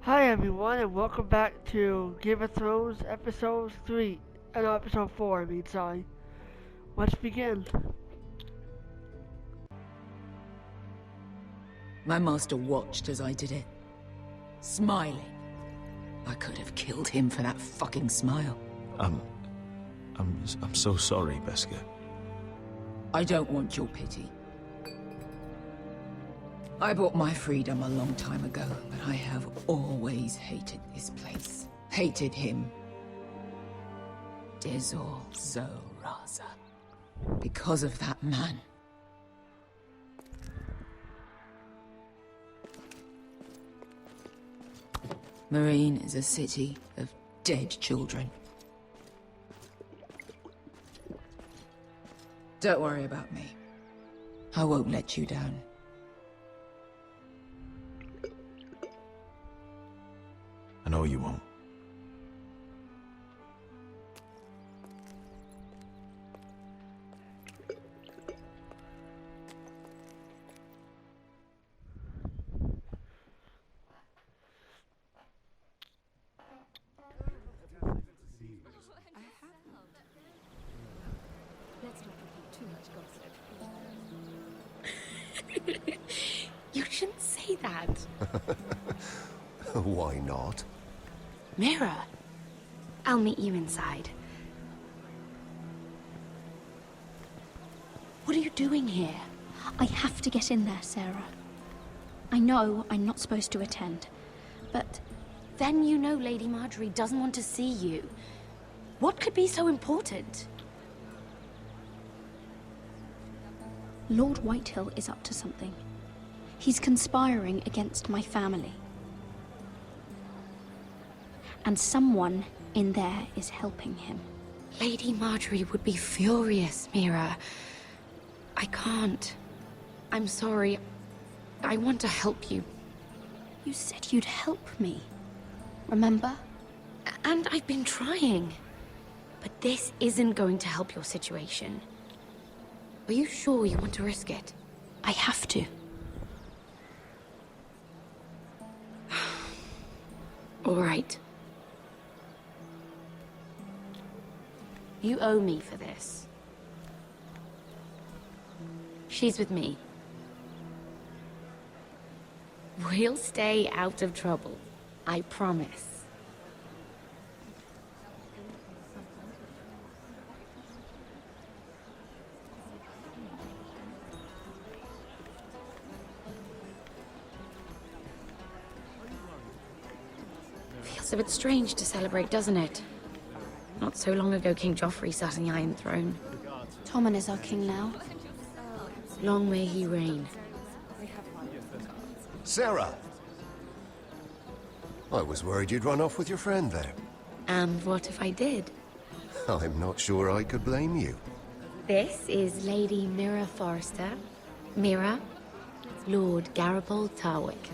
Hi everyone, and welcome back to Game of Thrones episode 3. No, episode 4, sorry. Let's begin. My master watched as I did it, smiling. I could have killed him for that fucking smile. I'm so sorry, Beskha. I don't want your pity. I bought my freedom a long time ago, but I have always hated this place. Hated him. Dezor Zo Raza. Because of that man. Marine is a city of dead children. Don't worry about me. I won't let you down. I know you won't. You shouldn't say that. Why not? Mira, I'll meet you inside. What are you doing here? I have to get in there, Sarah. I know I'm not supposed to attend, but Then you know Lady Marjorie doesn't want to see you. What could be so important? Lord Whitehill is up to something. He's conspiring against my family. And someone in there is helping him. Lady Marjorie would be furious, Mira. I can't. I'm sorry. I want to help you. You said you'd help me. Remember? And I've been trying. But this isn't going to help your situation. Are you sure you want to risk it? I have to. All right. You owe me for this. She's with me. We'll stay out of trouble. I promise. Feels a bit strange to celebrate, doesn't it? Not so long ago, King Joffrey sat on the Iron Throne. Tommen is our king now. Long may he reign. Sarah! I was worried you'd run off with your friend there. And what if I did? I'm not sure I could blame you. This is Lady Mira Forrester. Mira, Lord Garibald Tarwick.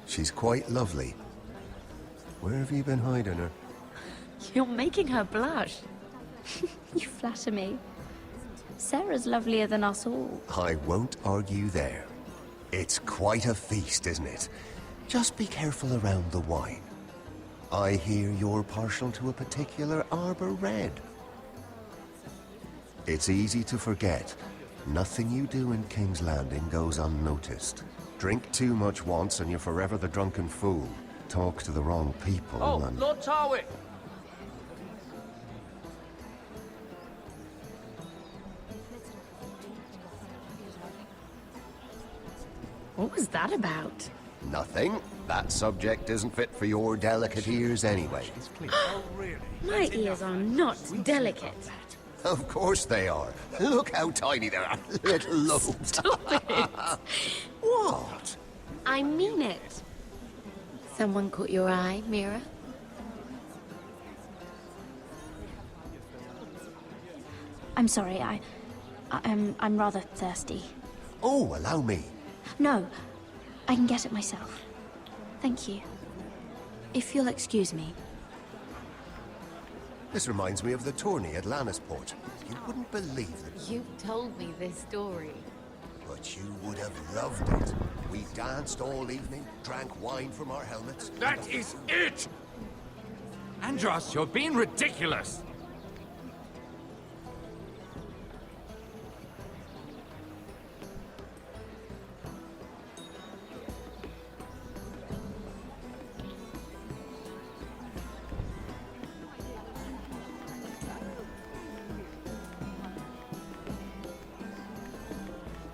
She's quite lovely. Where have you been hiding her? You're making her blush. You flatter me. Sarah's lovelier than us all. I won't argue there. It's quite a feast, isn't it? Just be careful around the wine. I hear you're partial to a particular Arbor Red. It's easy to forget. Nothing you do in King's Landing goes unnoticed. Drink too much once and you're forever the drunken fool. Talk to the wrong people and... Lord Tarwick! What was that about? Nothing. That subject isn't fit for your delicate ears anyway. My ears are not delicate. Of course they are. Look how tiny they are. Little lobes. Stop it. What? I mean it. Someone caught your eye, Mira? I'm sorry, I'm rather thirsty. Oh, allow me. No, I can get it myself. Thank you. If you'll excuse me. This reminds me of the tourney at Lannisport. You wouldn't believe it, You told me this story. but you would have loved it. We danced all evening, drank wine from our helmets. That is it! Andros, you're being ridiculous!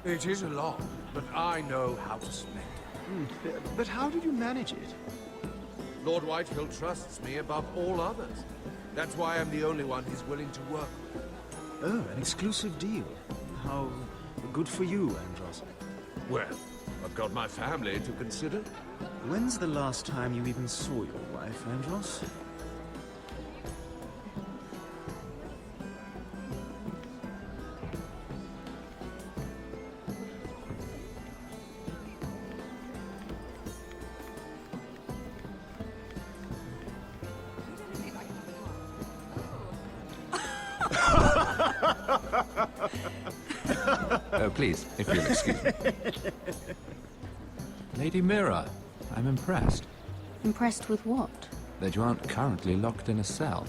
It is a lot, but I know how to spend it. But how did you manage it? Lord Whitehill trusts me above all others. That's why I'm the only one he's willing to work with. Oh, an exclusive deal. How good for you, Andros. Well, I've got my family to consider. When's the last time you even saw your wife, Andros? Please, if you'll excuse me. Lady Mira, I'm impressed Impressed with what? that you aren't currently locked in a cell.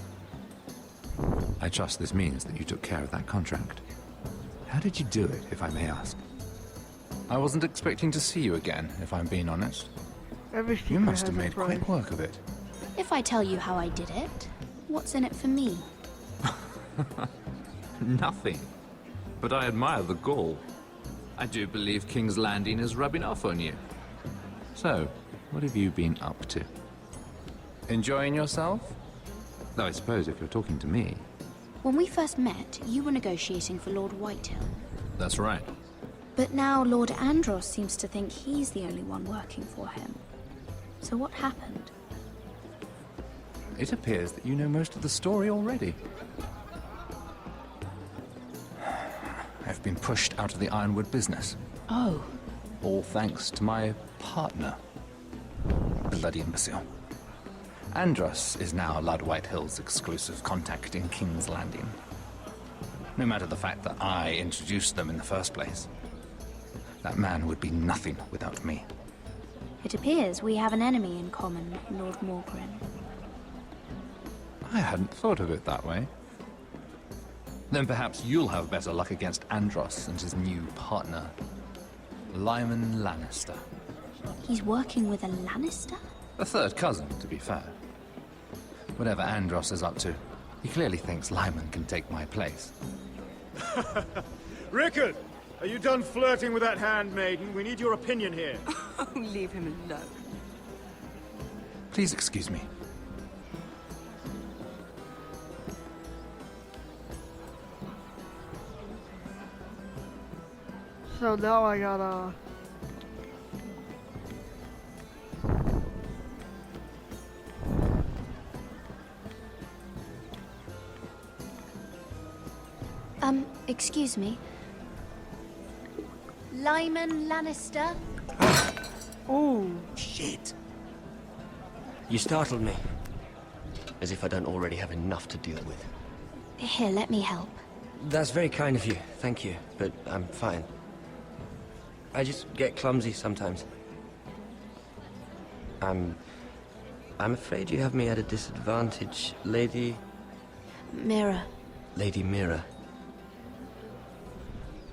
I trust this means that you took care of that contract. How did you do it, if I may ask? I wasn't expecting to see you again, if I'm being honest. Every You secret must has have a made price. quick work of it. If I tell you how I did it, what's in it for me? Nothing. But I admire the gall. I do believe King's Landing is rubbing off on you. So, what have you been up to? Enjoying yourself? Though I suppose if you're talking to me... When we first met, you were negotiating for Lord Whitehill. That's right. But now Lord Andros seems to think he's the only one working for him. So what happened? It appears that you know most of the story already. I've been pushed out of the Ironwood business. Oh. All thanks to my partner. Bloody imbecile. Andros is now Lord Whitehill's exclusive contact in King's Landing. No matter the fact that I introduced them in the first place. That man would be nothing without me. It appears we have an enemy in common, Lord Morgren. I hadn't thought of it that way. Then perhaps you'll have better luck against Andros and his new partner, Lyman Lannister. He's working with a Lannister? A third cousin, to be fair. Whatever Andros is up to, he clearly thinks Lyman can take my place. Rickard! Are you done flirting with that handmaiden? We need your opinion here. Oh, leave him alone. Please excuse me. So now I gotta... Excuse me. Lyman Lannister? Ooh. Shit. You startled me. As if I don't already have enough to deal with. Here, let me help. That's very kind of you, thank you, but I'm fine. I just get clumsy sometimes. I'm afraid you have me at a disadvantage, Lady... Mira. Lady Mira.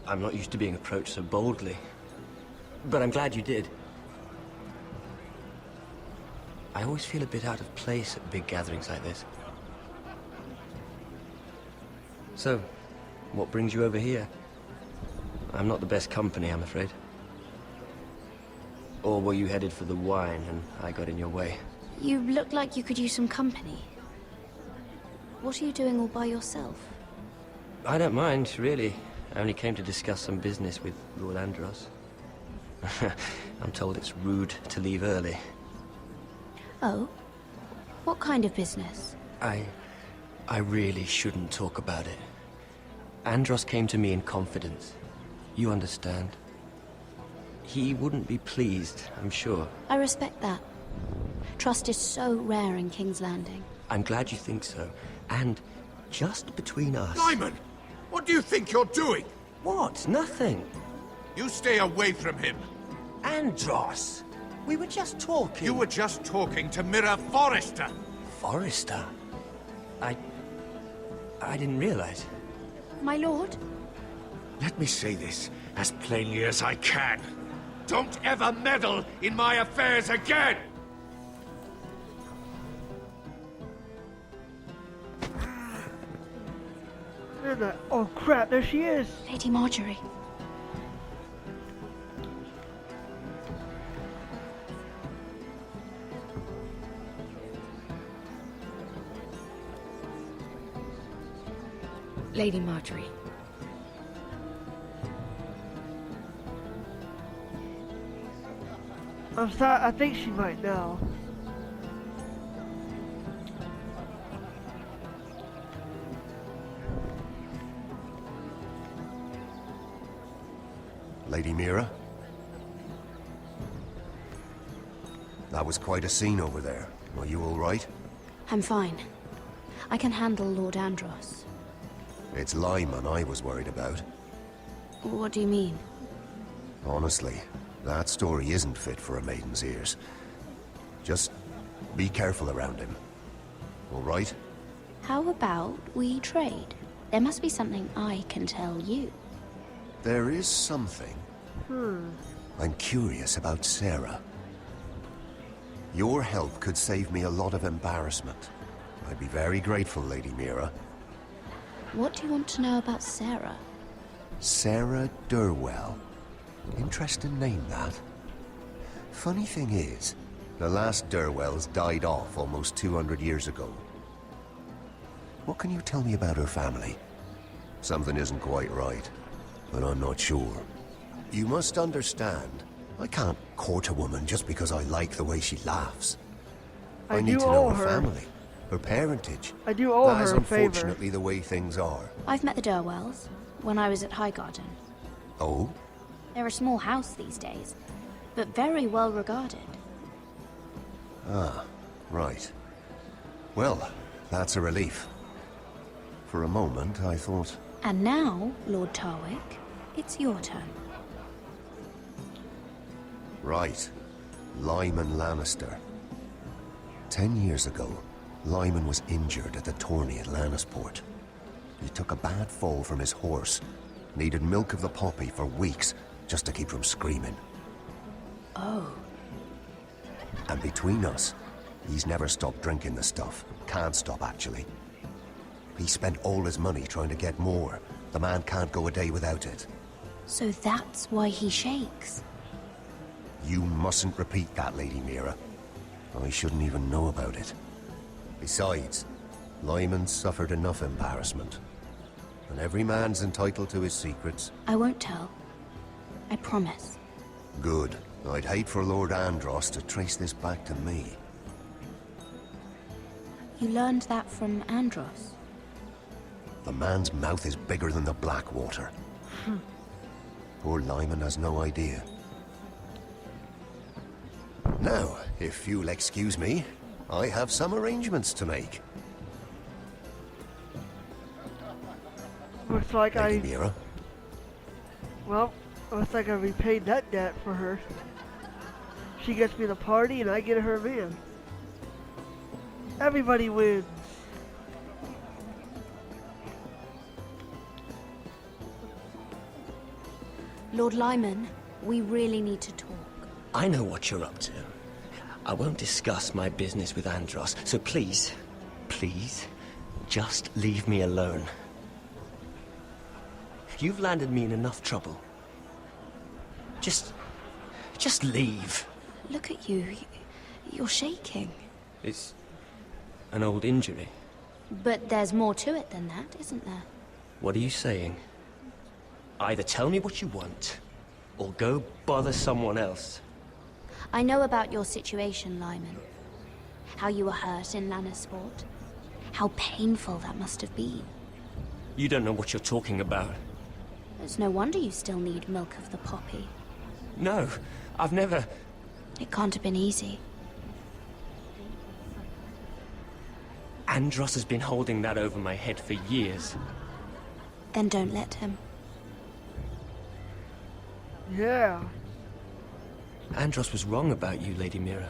I'm not used to being approached so boldly. But I'm glad you did. I always feel a bit out of place at big gatherings like this. So, what brings you over here? I'm not the best company, I'm afraid. Or were you headed for the wine and I got in your way? You look like you could use some company. What are you doing all by yourself? I don't mind, really. I only came to discuss some business with Lord Andros. I'm told it's rude to leave early. Oh? What kind of business? I really shouldn't talk about it. Andros came to me in confidence. You understand? He wouldn't be pleased, I'm sure. I respect that. Trust is so rare in King's Landing. I'm glad you think so. And just between us... Lyman! What do you think you're doing? What? Nothing. You stay away from him. Andros! We were just talking. You were just talking to Mira Forrester. Forrester? I didn't realize. My lord? Let me say this as plainly as I can. Don't ever meddle in my affairs again! Oh crap, there she is! Lady Marjorie. Lady Marjorie. I'm sorry, I think she might know. Lady Mira? That was quite a scene over there. Are you all right? I'm fine. I can handle Lord Andros. It's Lyman I was worried about. What do you mean? Honestly, that story isn't fit for a maiden's ears. Just be careful around him. All right? How about we trade? There must be something I can tell you. There is something. I'm curious about Sarah. Your help could save me a lot of embarrassment. I'd be very grateful, Lady Mira. What do you want to know about Sarah? Sarah Durwell. Interesting name, that. Funny thing is, the last Durwells died off almost 200 years ago. What can you tell me about her family? Something isn't quite right, but I'm not sure. You must understand, I can't court a woman just because I like the way she laughs. I need to know her family, her parentage. I do owe That her is a favor. unfortunately the way things are. I've met the Durwells when I was at Highgarden. Oh? They're a small house these days, but very well regarded. Ah, right. Well, that's a relief. For a moment, I thought... And now, Lord Tarwick, it's your turn. Right. Lyman Lannister. 10 years ago, Lyman was injured at the tourney at Lannisport. He took a bad fall from his horse. Needed milk of the poppy for weeks, just to keep from screaming. Oh. And between us, he's never stopped drinking the stuff. Can't stop, actually. He spent all his money trying to get more. The man can't go a day without it. So that's why he shakes. You mustn't repeat that, Lady Mira. I shouldn't even know about it. Besides, Lyman suffered enough embarrassment. And every man's entitled to his secrets. I won't tell. I promise. Good. I'd hate for Lord Andros to trace this back to me. You learned that from Andros? The man's mouth is bigger than the Blackwater. Poor Lyman has no idea. Now, if you'll excuse me, I have some arrangements to make. Looks like Lady Mira? Well, looks like I repaid that debt for her. She gets me the party and I get her a man. Everybody wins. Lord Lyman, we really need to talk. I know what you're up to. I won't discuss my business with Andros, so please, please, just leave me alone. You've landed me in enough trouble. Just leave. Look at you. You're shaking. It's an old injury. But there's more to it than that, isn't there? What are you saying? Either tell me what you want, or go bother someone else. I know about your situation, Lyman. How you were hurt in Lannisport. How painful that must have been. You don't know what you're talking about. It's no wonder you still need milk of the poppy. No, I've never... It can't have been easy. Andros has been holding that over my head for years. Then don't let him. Yeah. Andros was wrong about you, Lady Mira.